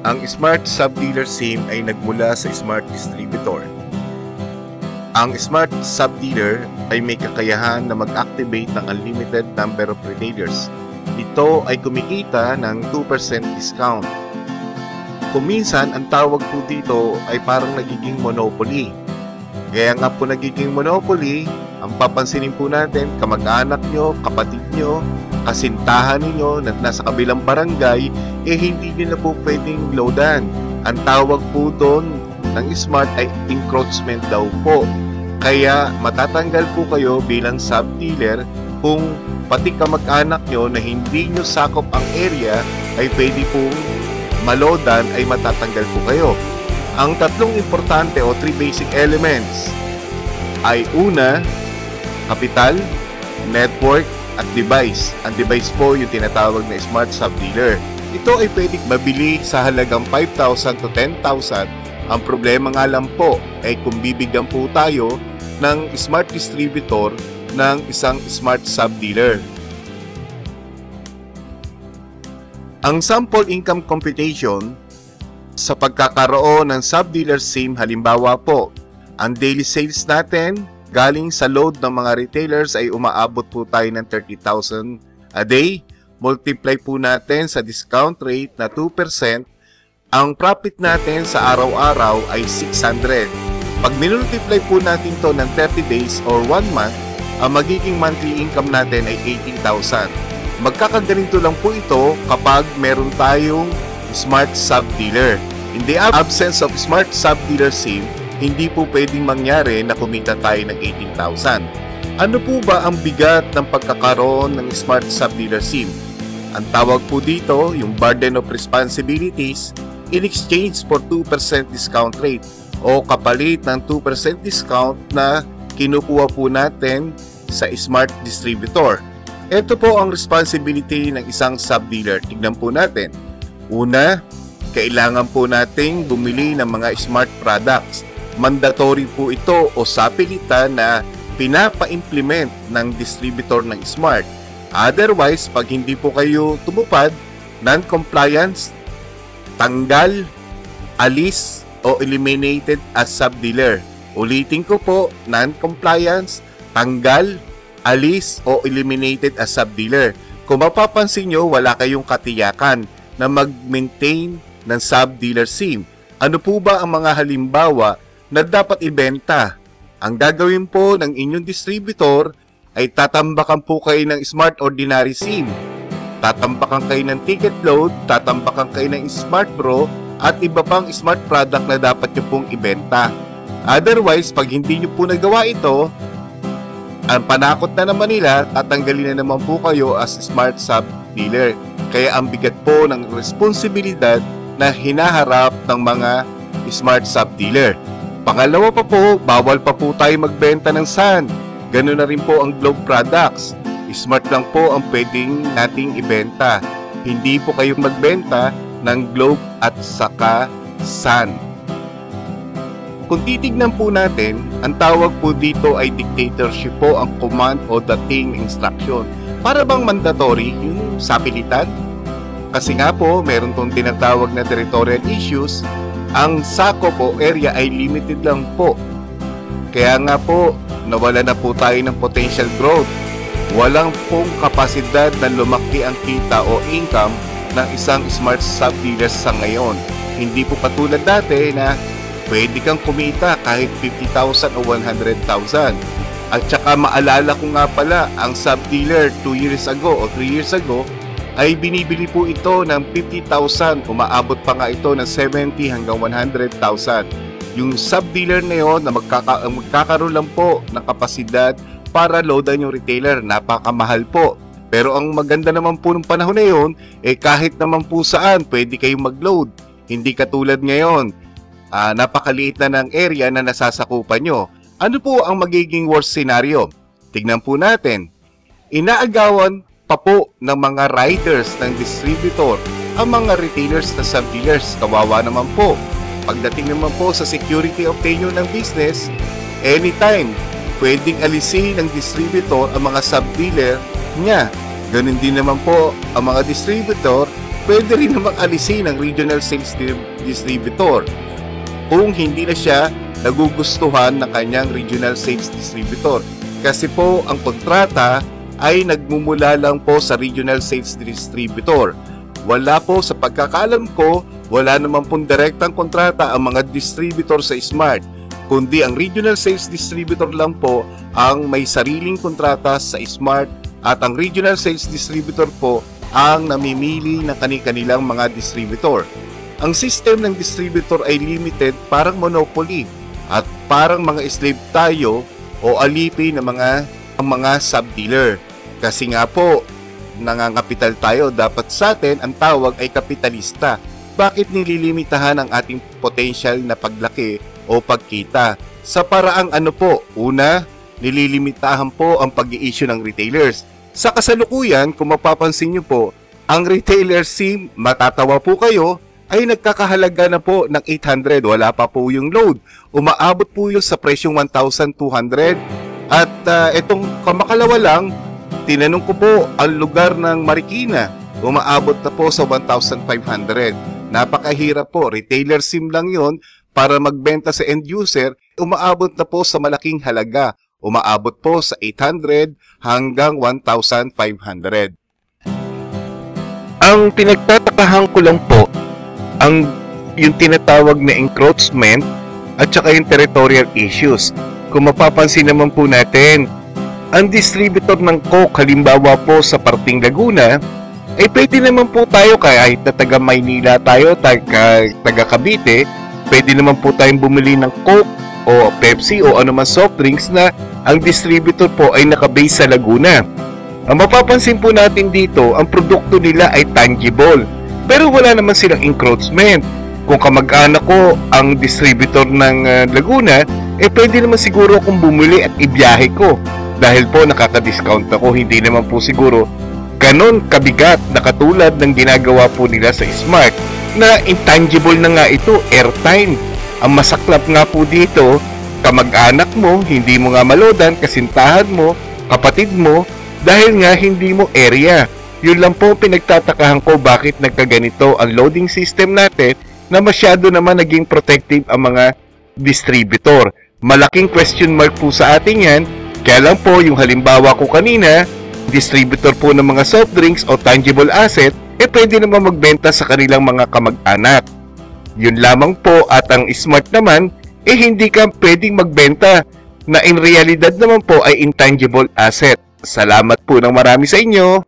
Ang Smart Sub-Dealer SIM ay nagmula sa Smart Distributor. Ang Smart Sub-Dealer ay may kakayahan na mag-activate ng unlimited number of retailers. Ito ay kumikita ng 2% discount. Kuminsan, ang tawag po dito ay parang nagiging monopoly. Kaya nga po nagiging monopoly, ang papansinin po natin, kamag-anak nyo, kapatid nyo, kasintahan ninyo na nasa kabilang barangay, hindi nyo na po pwedeng loadan. Ang tawag po doon ng Smart ay encroachment daw po. Kaya matatanggal po kayo bilang sub-dealer kung pati kamag-anak nyo na hindi nyo sakop ang area ay pwede pong maloadan ay matatanggal po kayo. Ang tatlong importante o 3 basic elements ay una, kapital, network, at device. Ang device po yung tinatawag na Smart Sub-Dealer. Ito ay pwedeng mabili sa halagang 5,000 to 10,000. Ang problema nga lang po ay kung bibigyan po tayo ng Smart Distributor ng isang Smart Sub-Dealer. Ang sample income computation sa pagkakaroon ng Sub-Dealer SIM, halimbawa po, ang daily sales natin galing sa load ng mga retailers ay umaabot po tayo ng 30,000 a day. Multiply po natin sa discount rate na 2%. Ang profit natin sa araw-araw ay 600. Pag minultiply po natin to ng 30 days or 1 month, ang magiging monthly income natin ay 18,000. Magkakaganito lang po ito kapag meron tayong Smart Sub-Dealer. In the absence of Smart Sub-Dealer SIM, hindi po pwedeng mangyari na kumita tayo ng 18,000. Ano po ba ang bigat ng pagkakaroon ng Smart Sub-Dealer SIM? Ang tawag po dito, yung burden of responsibilities in exchange for 2% discount rate o kapalit ng 2% discount na kinukuha po natin sa Smart Distributor. Ito po ang responsibility ng isang sub-dealer. Tignan po natin. Una, kailangan po nating bumili ng mga smart products. Mandatory po ito o sapilitan na pinapa-implement ng distributor ng Smart. Otherwise, pag hindi po kayo tumupad, non-compliance, tanggal, alis, o eliminated as sub-dealer. Ulitin ko po, non-compliance, tanggal, alis, o eliminated as sub-dealer. Kung mapapansin nyo, wala kayong katiyakan na mag-maintain ng sub-dealer SIM. Ano po ba ang mga halimbawa na dapat ibenta? Ang gagawin po ng inyong distributor ay tatambakan po kayo ng Smart Ordinary SIM. Tatambakan kayo ng Ticket Load, tatambakan kayo ng Smart Bro, at iba pang smart product na dapat nyo pong ibenta. Otherwise, pag hindi nyo po nagawa ito, ang panakot na naman nila, tatanggalin na naman po kayo as Smart Sub-Dealer. Kaya ang bigat po ng responsibilidad na hinaharap ng mga Smart Sub-Dealer. Pangalawa pa po, bawal pa po tayo magbenta ng sand. Ganun na rin po ang Globe products. Smart lang po ang pwedeng nating ibenta. Hindi po kayo magbenta ng Globe at saka sand. Kung titignan po natin, ang tawag po dito ay dictatorship po ang command o dating instruction. Para bang mandatory yung sapilitan? Kasi nga po, meron tong tinatawag na territorial issues. Ang sakop o area ay limited lang po. Kaya nga po, nawala na po tayo ng potential growth. Walang pong kapasidad na lumaki ang kita o income ng isang Smart Sub-Dealer sa ngayon. Hindi po katulad dati na pwede kang kumita kahit 50,000 o 100,000. At saka maalala ko nga pala, ang sub-dealer 2 years ago o 3 years ago ay binibili po ito ng 50,000. Umaabot pa nga ito ng 70 hanggang 100,000. Yung sub-dealer na yun na magkakaroon lang po ng kapasidad para loadan yung retailer. Napakamahal po. Pero ang maganda naman po ng panahon na yun, kahit naman po saan pwede kayong mag-load. Hindi katulad ngayon. Napakaliit na ng area na nasasakupan nyo. Ano po ang magiging worst scenario? Tignan po natin. Inaagawan pa po ng mga riders ng distributor ang mga retailers na sub-dealers. Kawawa naman po. Pagdating naman po sa security of tenure ng business, anytime pwedeng alisin ng distributor ang mga sub-dealer niya. Ganun din naman po ang mga distributor, pwede rin namang alisin ang regional sales distributor kung hindi na siya nagugustuhan ng kanyang regional sales distributor. Kasi po ang kontrata ay nagmumula lang po sa regional sales distributor. Wala po, sa pagkakaalam ko, wala naman pong direktang kontrata ang mga distributor sa Smart, kundi ang regional sales distributor lang po ang may sariling kontrata sa Smart, at ang regional sales distributor po ang namimili ng kanilang mga distributor. Ang system ng distributor ay limited, parang monopoly, at parang mga slave tayo o alipin ng mga sub-dealer. Kasi nga po, nangangapital tayo, dapat sa atin ang tawag ay kapitalista. Bakit nililimitahan ang ating potential na paglaki o pagkita? Sa paraang ano po, una, nililimitahan po ang pag-i-issue ng retailers. Sa kasalukuyan, kung mapapansin nyo po, ang retailer SIM, matatawa po kayo, ay nagkakahalaga na po ng 800. Wala pa po yung load. Umaabot po yung sa presyong 1,200. At itong kamakalawa lang, tinanong ko po ang lugar ng Marikina. Umaabot na po sa 1,500. Napakahirap po. Retailer SIM lang yon para magbenta sa end user. Umaabot na po sa malaking halaga. Umaabot po sa 800 hanggang 1,500. Ang pinagtatakahan ko lang po, yung tinatawag na encroachment at saka yung territorial issues. Kung mapapansin naman po natin, ang distributor ng Coke, halimbawa po sa parting Laguna, ay pwede naman po tayo, kahit na taga Maynila tayo, taga Cavite, pwede naman po tayong bumili ng Coke o Pepsi o anuman soft drinks na ang distributor po ay nakabase sa Laguna. Ang mapapansin po natin dito, ang produkto nila ay tangible, pero wala naman silang encroachment. Kung kamag-anak ko ang distributor ng Laguna, pwede naman siguro akong bumili at ibiyahe ko. Dahil po nakaka-discount ako, hindi naman po siguro ganon kabigat na katulad ng ginagawa po nila sa Smart, na intangible na nga ito, airtime. Ang masaklap nga po dito, kamag-anak mo, hindi mo nga malodan, kasintahan mo, kapatid mo, dahil nga hindi mo area. Yun lang po pinagtatakahan ko bakit nagkaganito ang loading system natin, na masyado naman naging protective ang mga distributor. Malaking question mark po sa atin yan. Kaya lang po, yung halimbawa ko kanina, distributor po ng mga soft drinks o tangible asset, pwede naman magbenta sa kanilang mga kamag-anak. Yun lamang po, at ang Smart naman, hindi ka pwedeng magbenta na in realidad naman po ay intangible asset. Salamat po ng marami sa inyo.